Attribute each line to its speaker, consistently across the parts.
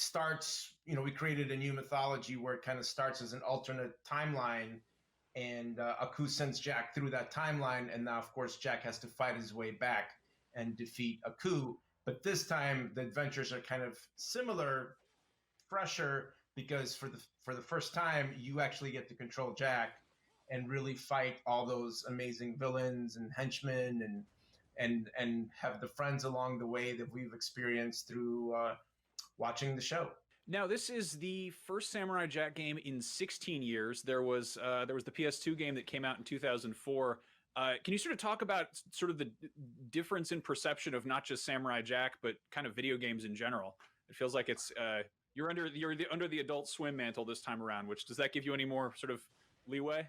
Speaker 1: starts, we created a new mythology where it kind of starts as an alternate timeline, and Aku sends Jack through that timeline, and now, of course, Jack has to fight his way back and defeat Aku. But this time, the adventures are kind of similar, fresher, because for the first time, you actually get to control Jack and really fight all those amazing villains and henchmen, and have the friends along the way that we've experienced through watching the show.
Speaker 2: Now, this is the first Samurai Jack game in 16 years. There was the PS2 game that came out in 2004. Can you sort of talk about sort of the difference in perception of not just Samurai Jack, but kind of video games in general? It feels like it's you're under the Adult Swim mantle this time around. Which, does that give you any more sort of leeway?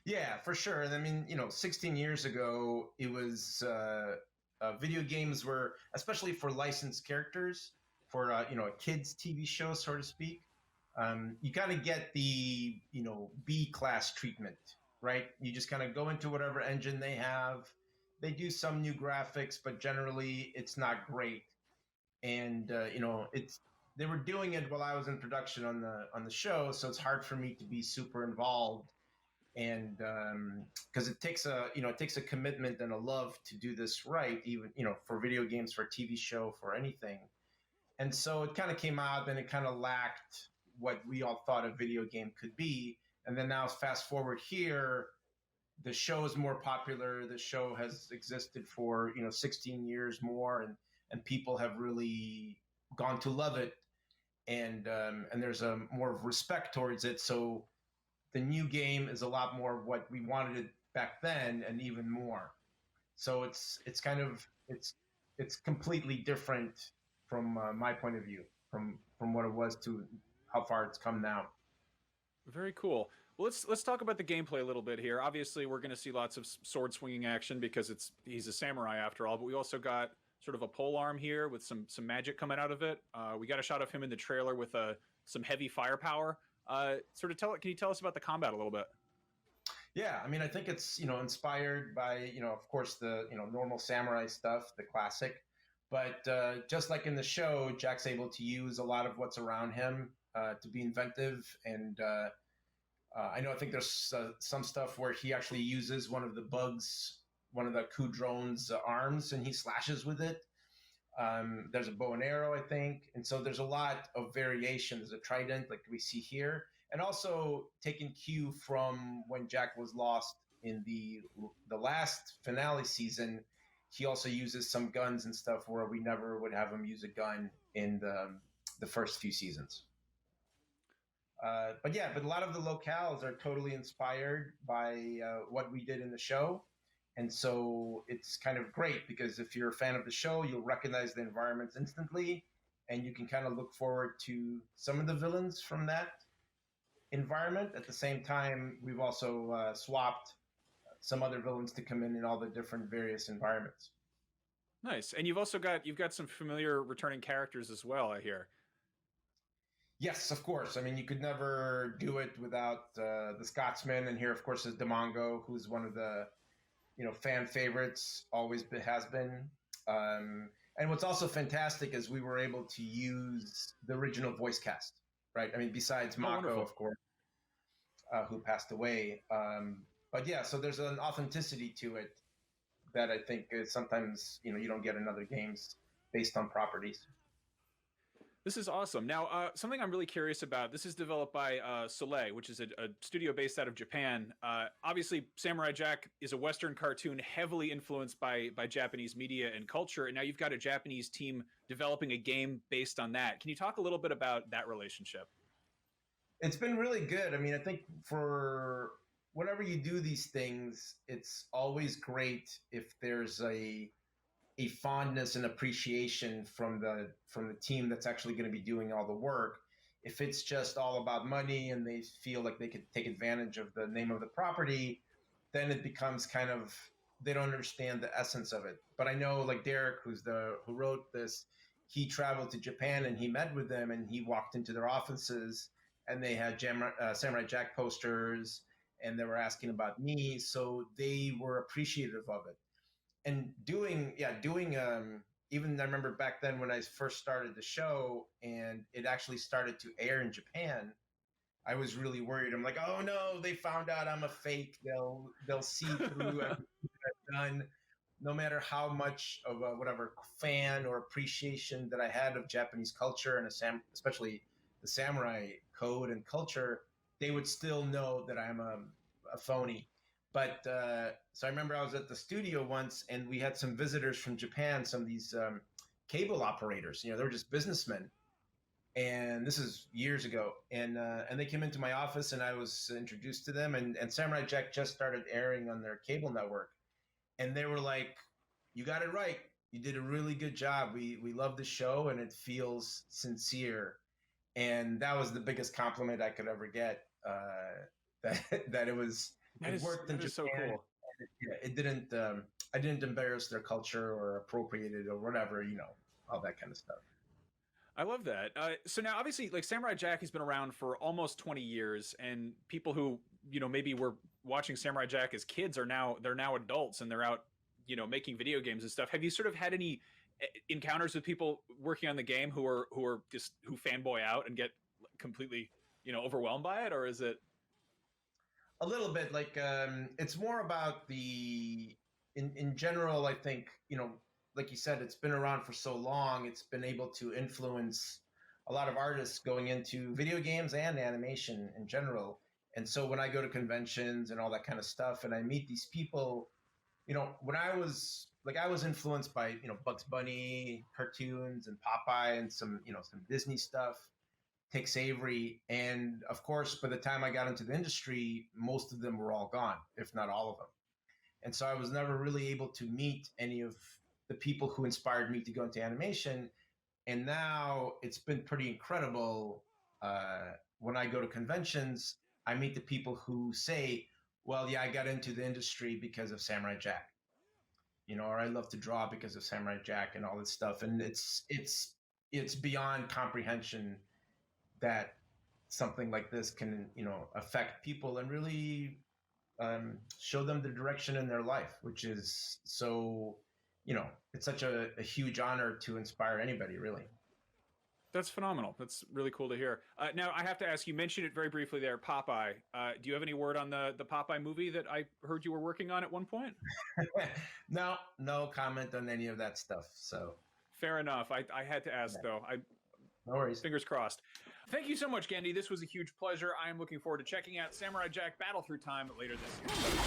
Speaker 1: Yeah, for sure. And I mean, 16 years ago, it was video games were, especially for licensed characters, for a kids TV show, so to speak. You kind of get the B class treatment, right? You just kind of go into whatever engine they have. They do some new graphics, but generally it's not great. And they were doing it while I was in production on the show, so it's hard for me to be super involved. And because it takes a commitment and a love to do this right, even for video games, for a TV show, for anything. And so it kind of came out, and it kind of lacked what we all thought a video game could be. And then now, fast forward here, the show is more popular. The show has existed for 16 years more, and people have really gone to love it, and there's a more of respect towards it. So the new game is a lot more of what we wanted it back then, and even more. So it's completely different from my point of view, from what it was to how far it's come now.
Speaker 2: Very cool. Well, let's talk about the gameplay a little bit here. Obviously, we're going to see lots of sword swinging action because he's a samurai after all. But we also got sort of a pole arm here with some magic coming out of it. We got a shot of him in the trailer with some heavy firepower. Can you tell us about the combat a little bit?
Speaker 1: Yeah, I mean, I think it's inspired by of course the normal samurai stuff, the classic, but just like in the show, Jack's able to use a lot of what's around him to be inventive, and I think there's some stuff where he actually uses one of the Coup drone's arms, and he slashes with it. There's a bow and arrow, I think. And so there's a lot of variation. There's a trident like we see here. And also taking cue from when Jack was lost in the last finale season, he also uses some guns and stuff where we never would have him use a gun in the first few seasons. But a lot of the locales are totally inspired by what we did in the show. And so it's kind of great because if you're a fan of the show, you'll recognize the environments instantly, and you can kind of look forward to some of the villains from that environment. At the same time, we've also swapped some other villains to come in all the different various environments.
Speaker 2: Nice. And you've got some familiar returning characters as well, I hear.
Speaker 1: Yes, of course. I mean, you could never do it without the Scotsman, and here, of course, is Demongo, who's one of the fan favorites, always has been. And what's also fantastic is we were able to use the original voice cast, right? I mean, besides Mako, of course, who passed away. But yeah, so there's an authenticity to it that I think is sometimes, you don't get in other games based on properties.
Speaker 2: This is awesome. Now, something I'm really curious about, this is developed by Soleil, which is a studio based out of Japan. Obviously, Samurai Jack is a Western cartoon heavily influenced by Japanese media and culture, and now you've got a Japanese team developing a game based on that. Can you talk a little bit about that relationship?
Speaker 1: It's been really good. I mean, I think for whenever you do these things, it's always great if there's a fondness and appreciation from the team that's actually going to be doing all the work. If it's just all about money and they feel like they could take advantage of the name of the property, then it becomes kind of, they don't understand the essence of it. But I know, like Derek, who wrote this, he traveled to Japan and he met with them, and he walked into their offices and they had Samurai Jack posters and they were asking about me. So they were appreciative of it. And doing even I remember back then when I first started the show and it actually started to air in Japan, I was really worried. I'm like, oh no, they found out I'm a fake. They'll see through everything I've done, no matter how much of a whatever fan or appreciation that I had of Japanese culture and especially the samurai code and culture, they would still know that I'm a phony. But so I remember I was at the studio once, and we had some visitors from Japan, some of these cable operators. They were just businessmen, and this is years ago. And they came into my office, and I was introduced to them. And Samurai Jack just started airing on their cable network, and they were like, "You got it right. You did a really good job. We love the show, and it feels sincere." And that was the biggest compliment I could ever get. That it worked in
Speaker 2: that is so
Speaker 1: Japan.
Speaker 2: cool.
Speaker 1: It didn't. I didn't embarrass their culture or appropriate it or whatever. All that kind of stuff.
Speaker 2: I love that. So now, obviously, like Samurai Jack has been around for almost 20 years, and people who maybe were watching Samurai Jack as kids they're now adults and they're out making video games and stuff. Have you sort of had any encounters with people working on the game who fanboy out and get completely overwhelmed by it, or is it
Speaker 1: A little bit like it's more about in general. I think like you said, it's been around for so long. It's been able to influence a lot of artists going into video games and animation in general. And so when I go to conventions and all that kind of stuff, and I meet these people, when I was influenced by Bugs Bunny cartoons and Popeye and some Disney stuff, Tex Avery, and of course by the time I got into the industry, most of them were all gone, if not all of them. And so I was never really able to meet any of the people who inspired me to go into animation. And now it's been pretty incredible. When I go to conventions, I meet the people who say, well, yeah, I got into the industry because of Samurai Jack, or I love to draw because of Samurai Jack and all this stuff. And it's beyond comprehension that something like this can, affect people and really show them the direction in their life, which is so, it's such a huge honor to inspire anybody, really.
Speaker 2: That's phenomenal. That's really cool to hear. Now, I have to ask, you mentioned it very briefly there, Popeye. Do you have any word on the Popeye movie that I heard you were working on at one point?
Speaker 1: No comment on any of that stuff. So
Speaker 2: fair enough. I had to ask, though.
Speaker 1: No worries.
Speaker 2: Fingers crossed. Thank you so much, Gendy. This was a huge pleasure. I am looking forward to checking out Samurai Jack Battle Through Time later this year.